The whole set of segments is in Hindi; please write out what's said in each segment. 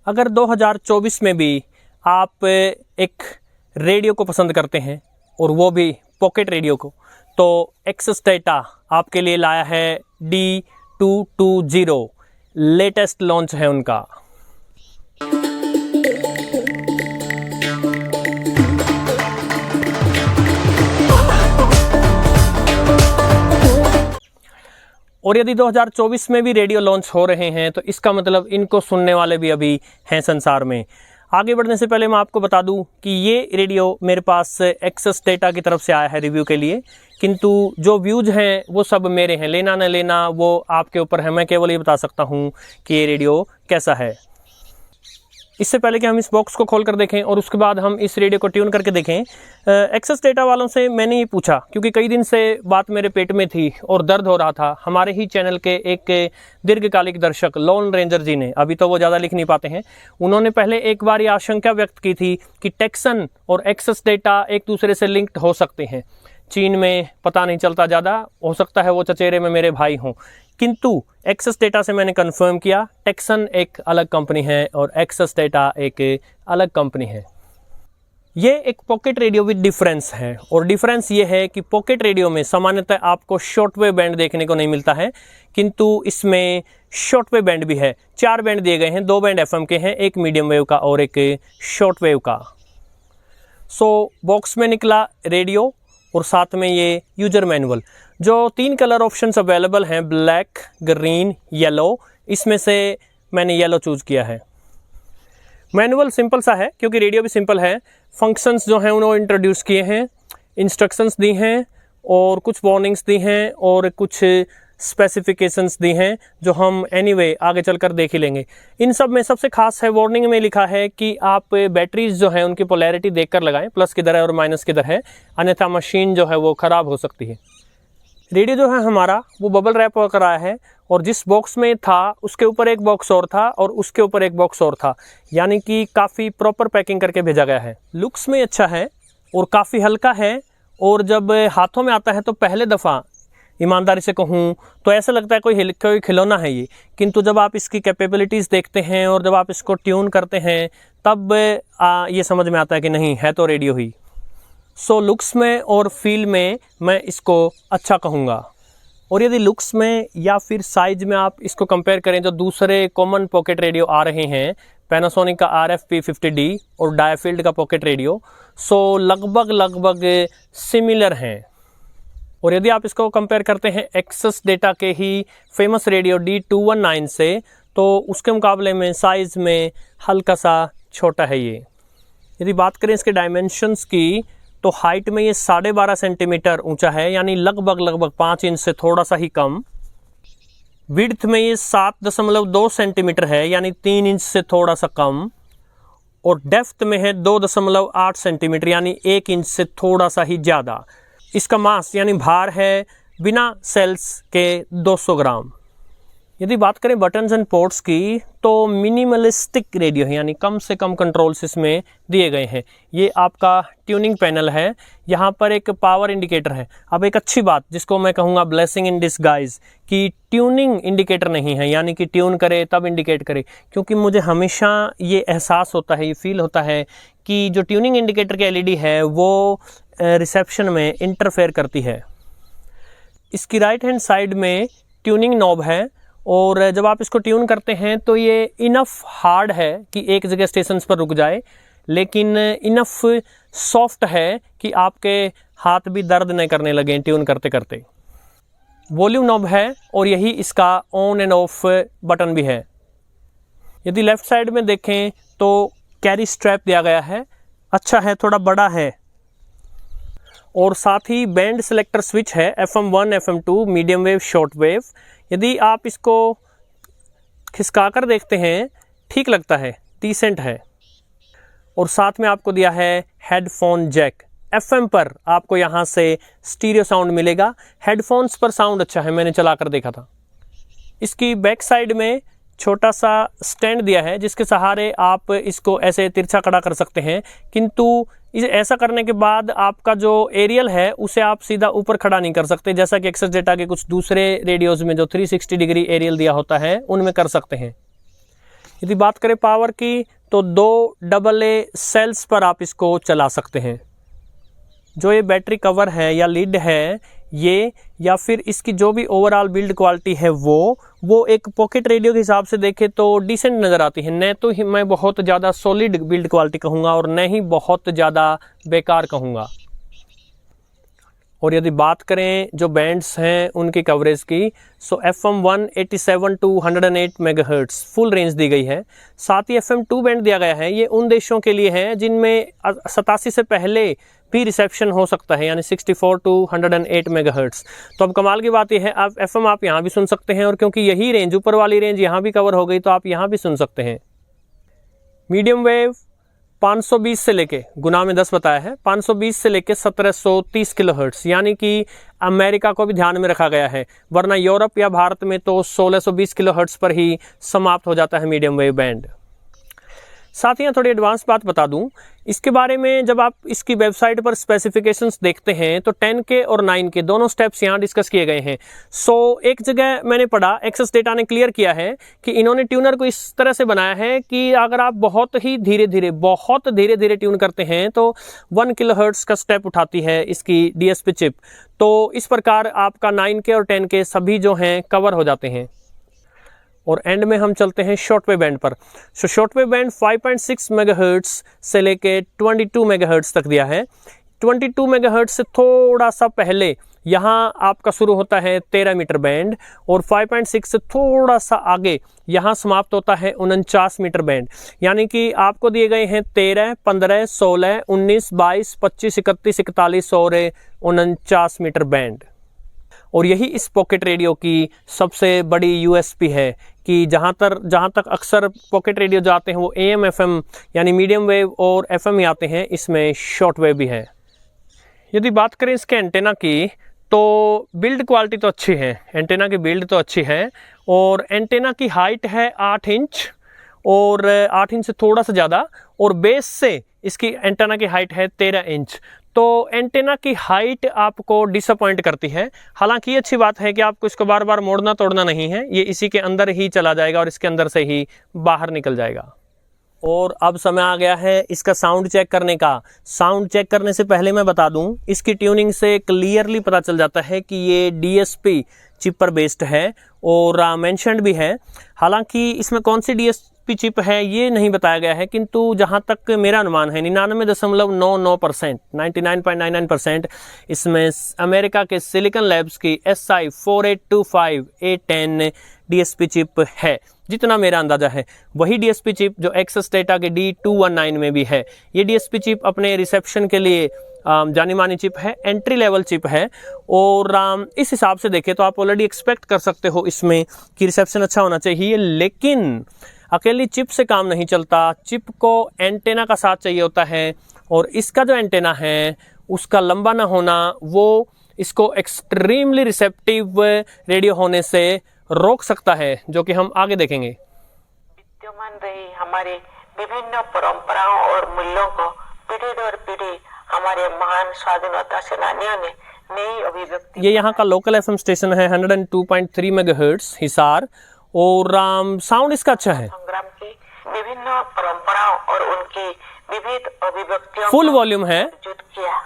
अगर 2024 में भी आप एक रेडियो को पसंद करते हैं और वो भी पॉकेट रेडियो को, तो एक्सेस डेटा आपके लिए लाया है D220, लेटेस्ट लॉन्च है उनका। और यदि 2024 में भी रेडियो लॉन्च हो रहे हैं तो इसका मतलब इनको सुनने वाले भी अभी हैं संसार में। आगे बढ़ने से पहले मैं आपको बता दूं कि ये रेडियो मेरे पास एक्सेस डेटा की तरफ से आया है रिव्यू के लिए, किंतु जो व्यूज हैं वो सब मेरे हैं, लेना न लेना वो आपके ऊपर है। मैं केवल ये बता सकता हूँ कि ये रेडियो कैसा है। इससे पहले कि हम इस बॉक्स को खोल कर देखें और उसके बाद हम इस रेडियो को ट्यून करके देखें, एक्सेस डेटा वालों से मैंने ये पूछा, क्योंकि कई दिन से बात मेरे पेट में थी और दर्द हो रहा था। हमारे ही चैनल के एक दीर्घकालिक दर्शक लॉन रेंजर जी ने, अभी तो वो ज़्यादा लिख नहीं पाते हैं, उन्होंने पहले एक बार ये आशंका व्यक्त की थी कि टेक्सन और एक्सेस डेटा एक दूसरे से लिंक्ड हो सकते हैं। चीन में पता नहीं चलता ज़्यादा, हो सकता है वो चचेरे में मेरे भाई हों, किंतु एक्सेस डेटा से मैंने कंफर्म किया टेक्सन एक अलग कंपनी है और एक्सेस डेटा एक अलग कंपनी है। ये एक पॉकेट रेडियो विद डिफरेंस है, और डिफरेंस ये है कि पॉकेट रेडियो में सामान्यतः आपको शॉर्टवेव बैंड देखने को नहीं मिलता है, किंतु इसमें शॉर्टवेव बैंड भी है। 4 बैंड दिए गए हैं, 2 बैंड एफएम के हैं, एक मीडियम वेव का और एक शॉर्टवेव का। सो बॉक्स में निकला रेडियो और साथ में ये यूजर मैनुअल। जो 3 कलर ऑप्शंस अवेलेबल हैं, ब्लैक, ग्रीन, येलो, इसमें से मैंने येलो चूज़ किया है। मैनुअल सिंपल सा है क्योंकि रेडियो भी सिंपल है। फंक्शंस जो हैं उन्होंने इंट्रोड्यूस किए हैं, इंस्ट्रक्शंस दी हैं और कुछ वार्निंग्स दी हैं और कुछ स्पेसिफिकेशंस दी हैं जो हम एनीवे आगे चलकर देख ही लेंगे। इन सब में सबसे खास है, वार्निंग में लिखा है कि आप बैटरीज जो हैं उनकी पोलैरिटी देखकर लगाएं, प्लस किधर है और माइनस किधर है, अन्यथा मशीन जो है वो ख़राब हो सकती है। रेडियो जो है हमारा वो बबल रैप होकर आया है, और जिस बॉक्स में था उसके ऊपर एक बॉक्स और था और उसके ऊपर एक बॉक्स और था, यानी कि काफ़ी प्रॉपर पैकिंग करके भेजा गया है। लुक्स में अच्छा है और काफ़ी हल्का है, और जब हाथों में आता है तो पहले दफ़ा ईमानदारी से कहूँ तो ऐसा लगता है कोई खिलौना है ये, किंतु जब आप इसकी कैपेबिलिटीज़ देखते हैं और जब आप इसको ट्यून करते हैं तब ये समझ में आता है कि नहीं, है तो रेडियो ही। सो लुक्स में और फील में मैं इसको अच्छा कहूँगा। और यदि लुक्स में या फिर साइज में आप इसको कंपेयर करें जो दूसरे कॉमन पॉकेट रेडियो आ रहे हैं, पैनासोनिक का RFP50D और डायफील्ड का पॉकेट रेडियो, सो लगभग सिमिलर हैं। और यदि आप इसको कंपेयर करते हैं एक्सेस डेटा के ही फेमस रेडियो D219 से, तो उसके मुकाबले में साइज़ में हल्का सा छोटा है ये। यदि बात करें इसके डायमेंशंस की, तो हाइट में ये 12.5 सेंटीमीटर ऊंचा है, यानी लगभग 5 इंच से थोड़ा सा ही कम। विड्थ में ये 7.2 सेंटीमीटर है, यानी 3 इंच से थोड़ा सा कम। और डेप्थ में है 2.8 सेंटीमीटर, यानी 1 इंच से थोड़ा सा ही ज़्यादा। इसका मास यानी भार है बिना सेल्स के 200 ग्राम। यदि बात करें बटन्स एंड पोर्ट्स की, तो मिनिमलिस्टिक रेडियो है, यानी कम से कम कंट्रोल्स इसमें दिए गए हैं। ये आपका ट्यूनिंग पैनल है, यहाँ पर एक पावर इंडिकेटर है। अब एक अच्छी बात जिसको मैं कहूँगा ब्लेसिंग इन डिस्गाइज, कि ट्यूनिंग इंडिकेटर नहीं है, यानी कि ट्यून करे तब इंडिकेट करे, क्योंकि मुझे हमेशा ये एहसास होता है, ये फील होता है कि जो ट्यूनिंग इंडिकेटर की LED है वो रिसेप्शन में इंटरफेयर करती है। इसकी राइट हैंड साइड में ट्यूनिंग नॉब है, और जब आप इसको ट्यून करते हैं तो ये इनफ हार्ड है कि एक जगह स्टेशंस पर रुक जाए, लेकिन इनफ सॉफ्ट है कि आपके हाथ भी दर्द नहीं करने लगे ट्यून करते करते। वॉल्यूम नॉब है और यही इसका ऑन एंड ऑफ बटन भी है। यदि लेफ्ट साइड में देखें तो कैरी स्ट्रैप दिया गया है, अच्छा है, थोड़ा बड़ा है। और साथ ही बैंड सेलेक्टर स्विच है, FM1, FM2, medium wave, short wave. यदि आप इसको खिसका कर देखते हैं ठीक लगता है, डिसेंट है। और साथ में आपको दिया है हेडफोन जैक। FM पर आपको यहाँ से स्टीरियो साउंड मिलेगा, हेडफोन्स पर साउंड अच्छा है, मैंने चला कर देखा था। इसकी बैक साइड में छोटा सा स्टैंड दिया है जिसके सहारे आप इसको ऐसे तिरछा खड़ा कर सकते हैं, किंतु इसे ऐसा करने के बाद आपका जो एरियल है उसे आप सीधा ऊपर खड़ा नहीं कर सकते, जैसा कि एक्सेस डेटा के कुछ दूसरे रेडियोज़ में जो 360 डिग्री एरियल दिया होता है उनमें कर सकते हैं। यदि बात करें पावर की तो 2 AA सेल्स पर आप इसको चला सकते हैं। जो ये बैटरी कवर है या लिड है ये, या फिर इसकी जो भी ओवरऑल बिल्ड क्वालिटी है वो एक पॉकेट रेडियो के हिसाब से देखें तो डिसेंट नज़र आती है। न तो मैं बहुत ज़्यादा सॉलिड बिल्ड क्वालिटी कहूँगा और न ही बहुत ज़्यादा बेकार कहूँगा। और यदि बात करें जो बैंड्स हैं उनकी कवरेज की, so FM 187 to 108 megahertz full range दी गई है। साथ ही FM 2 बैंड दिया गया है। ये उन देशों के लिए है जिनमें 87 से पहले भी रिसेप्शन हो सकता है, यानी 64 टू 108 मेगाहर्ट्ज़। तो अब कमाल की बात यह है, आप FM आप यहाँ भी सुन सकते हैं, और क्योंकि यही रेंज ऊपर वाली रेंज यहाँ भी कवर हो गई तो आप यहाँ भी सुन सकते हैं। मीडियम वेव 520 से लेके, गुना में 10 बताया है, 520 से लेके 1730 किलोहर्ट्ज़, यानी कि अमेरिका को भी ध्यान में रखा गया है, वरना यूरोप या भारत में तो 1620 किलोहर्ट्ज़ पर ही समाप्त हो जाता है मीडियम वेव बैंड। साथ ही यहाँ थोड़ी एडवांस बात बता दूं इसके बारे में, जब आप इसकी वेबसाइट पर स्पेसिफिकेशंस देखते हैं तो 10K और 9K दोनों स्टेप्स यहाँ डिस्कस किए गए हैं। सो एक जगह मैंने पढ़ा, एक्सेस डेटा ने क्लियर किया है कि इन्होंने ट्यूनर को इस तरह से बनाया है कि अगर आप बहुत धीरे धीरे ट्यून करते हैं तो 1 किलोहर्ट्ज़ का स्टेप उठाती है इसकी DSP चिप। तो इस प्रकार आपका 9K और 10K सभी जो हैं कवर हो जाते हैं। और एंड में हम चलते हैं शॉर्टवेव बैंड पर। सो शॉर्टवेव बैंड 5.6 मेगाहर्ट्ज़ से लेके 22 मेगाहर्ट्ज़ तक दिया है। 22 मेगाहर्ट्ज़ से थोड़ा सा पहले यहाँ आपका शुरू होता है 13 मीटर बैंड, और 5.6 से थोड़ा सा आगे यहाँ समाप्त होता है 49 मीटर बैंड। यानी कि आपको दिए गए हैं 13, 15, 16, 19, 22, 25, 31, 41 और 49 मीटर बैंड। और यही इस पॉकेट रेडियो की सबसे बड़ी USP है कि जहाँ तक अक्सर पॉकेट रेडियो जाते हैं वो AM FM यानी मीडियम वेव और FM ही आते हैं, इसमें शॉर्ट वेव भी है। यदि बात करें इसके एंटेना की तो बिल्ड क्वालिटी तो अच्छी है, एंटेना की बिल्ड तो अच्छी है, और एंटेना की हाइट है 8 इंच और 8 इंच से थोड़ा सा ज़्यादा, और बेस से इसकी एंटेना की हाइट है 13 इंच। तो एंटेना की हाइट आपको डिसअपॉइंट करती है। हालांकि ये अच्छी बात है कि आपको इसको बार बार मोड़ना तोड़ना नहीं है, ये इसी के अंदर ही चला जाएगा और इसके अंदर से ही बाहर निकल जाएगा। और अब समय आ गया है इसका साउंड चेक करने का। साउंड चेक करने से पहले मैं बता दूं, इसकी ट्यूनिंग से क्लियरली पता चल जाता है कि ये DSP चिप पर बेस्ड है और मेंशन्ड भी है। हालांकि इसमें कौन सी DSP चिप है ये नहीं बताया गया है, किंतु जहां तक मेरा अनुमान है 99.99%, 99.99% इसमें अमेरिका के सिलिकॉन लैब्स की SI 4825A10 DSP चिप है। जितना मेरा अंदाजा है वही DSP चिप जो एक्सेस डेटा के D219 में भी है। ये DSP चिप अपने रिसेप्शन के लिए जानी मानी चिप है, एंट्री लेवल चिप है, और इस हिसाब से देखें तो आप ऑलरेडी एक्सपेक्ट कर सकते हो इसमें कि रिसेप्शन अच्छा होना चाहिए। लेकिन अकेली चिप से काम नहीं चलता, चिप को एंटेना का साथ चाहिए होता है, और इसका जो एंटेना है उसका लंबा ना होना वो इसको एक्सट्रीमली रिसेप्टिव रेडियो होने से रोक सकता है, जो कि हम आगे देखेंगे। विद्यमान रही हमारे विभिन्न परंपराओं और मूल्यों को पीढ़ी दर पीढ़ी हमारे महान स्वाधीनता सेनानियों ने नई अभिव्यक्ति। ये यहाँ का लोकल FM स्टेशन है 102.3 मेगाहर्ट्ज़ हिसार, और साउंड इसका अच्छा है। संग्राम की विभिन्न परंपराओं और उनकी विविध अभिव्यक्तियों फुल वॉल्यूम है। किया।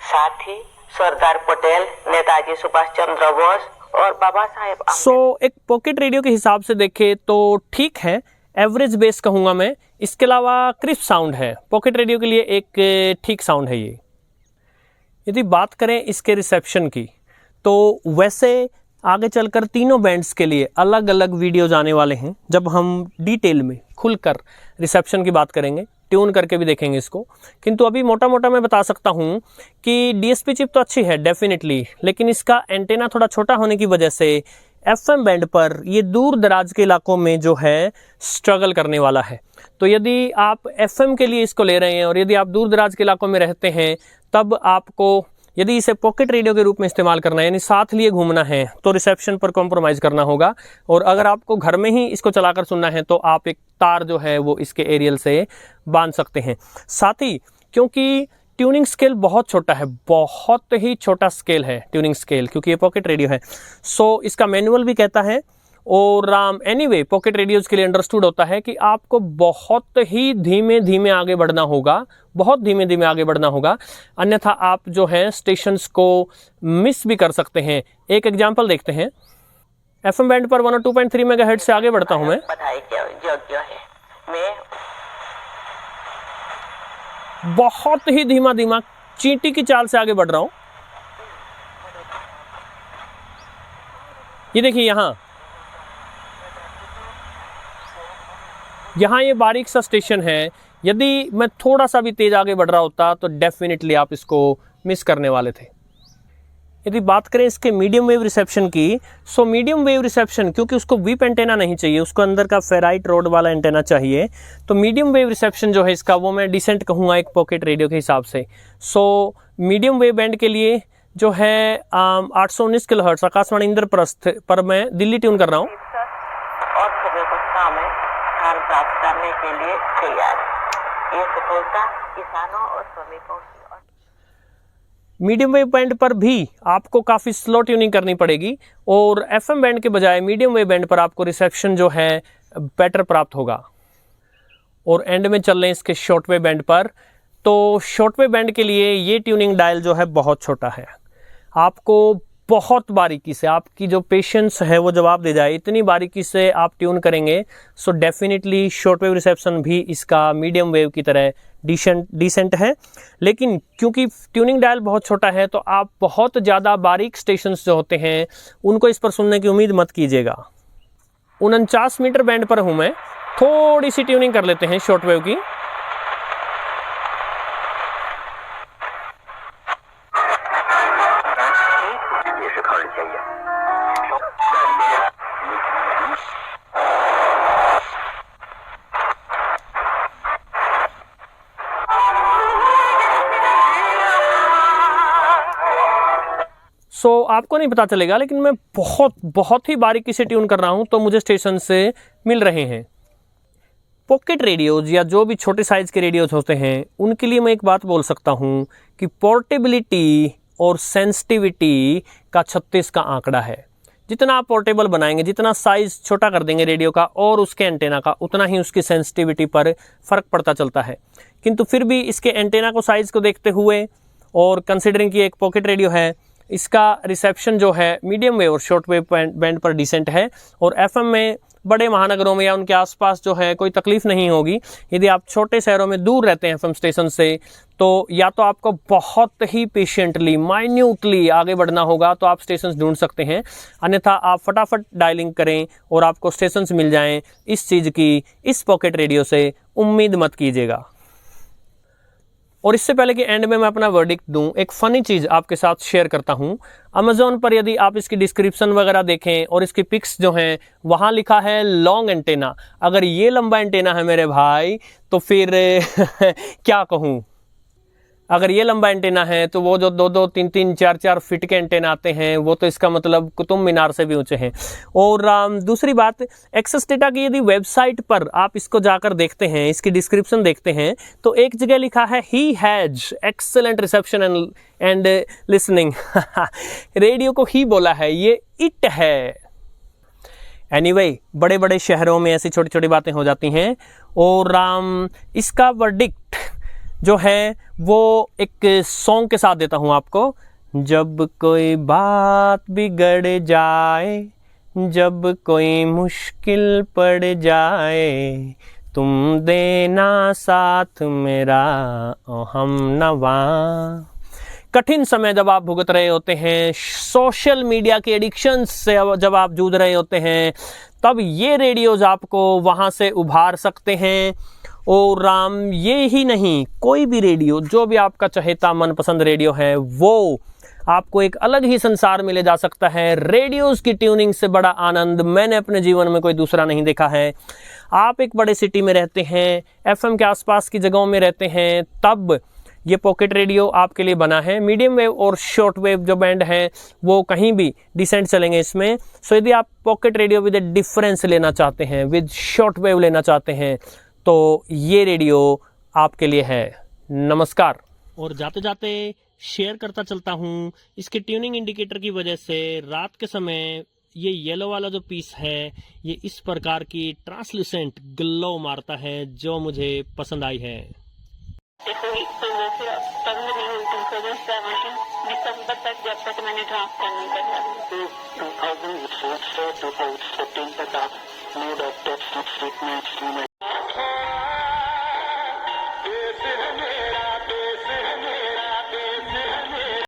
साथ ही सरदार पटेल, नेताजी सुभाष चंद्र बोस और बाबा साहेब एक पॉकेट रेडियो के हिसाब से देखे तो ठीक है, एवरेज बेस कहूँगा मैं। इसके अलावा क्रिस्प साउंड है, पॉकेट रेडियो के लिए एक ठीक साउंड है ये। यदि बात करें इसके रिसेप्शन की तो वैसे आगे चलकर तीनों बैंड्स के लिए अलग अलग वीडियोज आने वाले हैं, जब हम डिटेल में खुलकर रिसेप्शन की बात करेंगे, ट्यून करके भी देखेंगे इसको। किंतु अभी मोटा मोटा मैं बता सकता हूँ कि DSP चिप तो अच्छी है डेफिनेटली, लेकिन इसका एंटेना थोड़ा छोटा होने की वजह से FM बैंड पर ये दूर दराज के इलाकों में जो है स्ट्रगल करने वाला है। तो यदि आप FM के लिए इसको ले रहे हैं और यदि आप दूर दराज के इलाकों में रहते हैं, तब आपको यदि इसे पॉकेट रेडियो के रूप में इस्तेमाल करना है, यानी साथ लिए घूमना है, तो रिसेप्शन पर कॉम्प्रोमाइज़ करना होगा। और अगर आपको घर में ही इसको चलाकर सुनना है तो आप एक तार जो है वो इसके एरियल से बांध सकते हैं। साथ ही क्योंकि ट्यूनिंग स्केल बहुत छोटा है, बहुत ही छोटा स्केल है ट्यूनिंग स्केल, क्योंकि ये पॉकेट रेडियो है, सो इसका मैनुअल भी कहता है और एनीवे पॉकेट रेडियोज़ के लिए अंडरस्टूड होता है कि आपको बहुत ही धीमे धीमे आगे बढ़ना होगा, बहुत धीमे धीमे आगे बढ़ना होगा, अन्यथा आप जो है स्टेशंस को मिस भी कर सकते हैं। एक एग्जांपल देखते हैं। एफएम बैंड पर 102.3 मेगाहर्ट्ज से आगे बढ़ता हूं मैं। बधाई के योग्य है। मैं बहुत ही धीमा धीमा चींटी की चाल से आगे बढ़ रहा हूं। ये देखिए यहाँ ये बारीक सा स्टेशन है। यदि मैं थोड़ा सा भी तेज आगे बढ़ रहा होता तो डेफिनेटली आप इसको मिस करने वाले थे। यदि बात करें इसके मीडियम वेव रिसेप्शन की, सो मीडियम वेव रिसेप्शन, क्योंकि उसको वीप एंटेना नहीं चाहिए, उसको अंदर का फेराइट रोड वाला एंटेना चाहिए, तो मीडियम वेव रिसेप्शन जो है इसका वो मैं डिसेंट कहूँगा एक पॉकेट रेडियो के हिसाब से। सो मीडियम वेव बैंड के लिए जो है 819 किलोहर्ट्ज आकाशवाणी इंद्रप्रस्थ पर मैं दिल्ली ट्यून कर रहा हूँ। और व्यवस्था में स्थान प्राप्त करने के लिए तैयार है। ये सफलता किसानों और श्रमिकों की। मीडियम वेव बैंड पर भी आपको काफ़ी स्लो ट्यूनिंग करनी पड़ेगी और एफएम बैंड के बजाय मीडियम वेव बैंड पर आपको रिसेप्शन जो है बेटर प्राप्त होगा। और एंड में चल रहे हैं इसके शॉर्ट वेव बैंड पर। तो शॉर्ट वेव बैंड के लिए ये ट्यूनिंग डायल जो है बहुत छोटा है। आपको बहुत बारीकी से, आपकी जो पेशेंस है वो जवाब दे जाए, इतनी बारीकी से आप ट्यून करेंगे, so definitely short wave reception भी इसका मीडियम वेव की तरह डिसेंट है। लेकिन क्योंकि ट्यूनिंग डायल बहुत छोटा है तो आप बहुत ज़्यादा बारीक स्टेशंस जो होते हैं उनको इस पर सुनने की उम्मीद मत कीजिएगा। 49 मीटर बैंड पर हूँ मैं। थोड़ी सी ट्यूनिंग कर लेते हैं शॉर्ट वेव की। सो आपको नहीं पता चलेगा, लेकिन मैं बहुत ही बारीकी से ट्यून कर रहा हूं तो मुझे स्टेशन से मिल रहे हैं। पॉकेट रेडियोज या जो भी छोटे साइज के रेडियोज होते हैं उनके लिए मैं एक बात बोल सकता हूं कि पोर्टेबिलिटी और सेंसिटिविटी का 36 का आंकड़ा है। जितना आप पोर्टेबल बनाएंगे, जितना साइज छोटा कर देंगे रेडियो का और उसके एंटेना का, उतना ही उसकी सेंसिटिविटी पर फर्क पड़ता चलता है। किंतु फिर भी इसके एंटेना को साइज को देखते हुए और कंसिडरिंग कि एक पॉकेट रेडियो है, इसका रिसेप्शन जो है मीडियम वेव और शॉर्ट वेव बैंड पर डिसेंट है। और एफएम में बड़े महानगरों में या उनके आसपास जो है कोई तकलीफ नहीं होगी। यदि आप छोटे शहरों में दूर रहते हैं एफएम स्टेशन से, तो या तो आपको बहुत ही पेशेंटली माइन्यूटली आगे बढ़ना होगा तो आप स्टेशन ढूंढ सकते हैं, अन्यथा आप फटाफट डायलिंग करें और आपको स्टेशन मिल जाएं। इस चीज़ की इस पॉकेट रेडियो से उम्मीद मत कीजिएगा। और इससे पहले कि एंड में मैं अपना वर्डिक्ट दूं, एक फ़नी चीज़ आपके साथ शेयर करता हूं। अमेज़ॉन पर यदि आप इसकी डिस्क्रिप्शन वगैरह देखें और इसकी पिक्स जो हैं, वहां लिखा है लॉन्ग एंटेना। अगर ये लंबा एंटेना है मेरे भाई तो फिर क्या कहूं। अगर ये लंबा एंटेना है तो वो जो 2-2, 3-3, 4-4 फीट के एंटेना आते हैं वो तो इसका मतलब कुतुब मीनार से भी ऊंचे हैं। और दूसरी बात, एक्सेस डेटा की यदि वेबसाइट पर आप इसको जाकर देखते हैं, इसकी डिस्क्रिप्शन देखते हैं, तो एक जगह लिखा है he has excellent reception and listening. Radio को ही बोला है, ये इट है। एनीवे, बड़े बड़े शहरों में ऐसी छोटी छोटी बातें हो जाती हैं। और इसका वर्डिक्ट जो है वो एक सॉन्ग के साथ देता हूं आपको। जब कोई बात बिगड़ जाए, जब कोई मुश्किल पड़ जाए, तुम देना साथ मेरा ओ हमनवा। कठिन समय जब आप भुगत रहे होते हैं, सोशल मीडिया के एडिक्शन से जब आप जूझ रहे होते हैं, तब ये रेडियोज आपको वहां से उभार सकते हैं। और ये ही नहीं, कोई भी रेडियो, जो भी आपका चहेता मनपसंद रेडियो है, वो आपको एक अलग ही संसार में ले जा सकता है। रेडियोज़ की ट्यूनिंग से बड़ा आनंद मैंने अपने जीवन में कोई दूसरा नहीं देखा है। आप एक बड़े सिटी में रहते हैं, एफएम के आसपास की जगहों में रहते हैं, तब ये पॉकेट रेडियो आपके लिए बना है। मीडियम वेव और शॉर्ट वेव जो बैंड है वो कहीं भी डिसेंट चलेंगे इसमें। सो यदि आप पॉकेट रेडियो विद डिफरेंस लेना चाहते हैं, विद शॉर्ट वेव लेना चाहते हैं, तो ये रेडियो आपके लिए है। नमस्कार। और जाते जाते शेयर करता चलता हूँ, इसके ट्यूनिंग इंडिकेटर की वजह से रात के समय ये येलो वाला जो पीस है ये इस प्रकार की ट्रांसलूसेंट ग्लो मारता है जो मुझे पसंद आई है। देखो तो मैं फिर तब नहीं हुई 2017 दिसंबर तक, जब तक मैंने ड्राफ्ट करने का 2014 तक आप नो डॉक्टर ट्रीटमेंट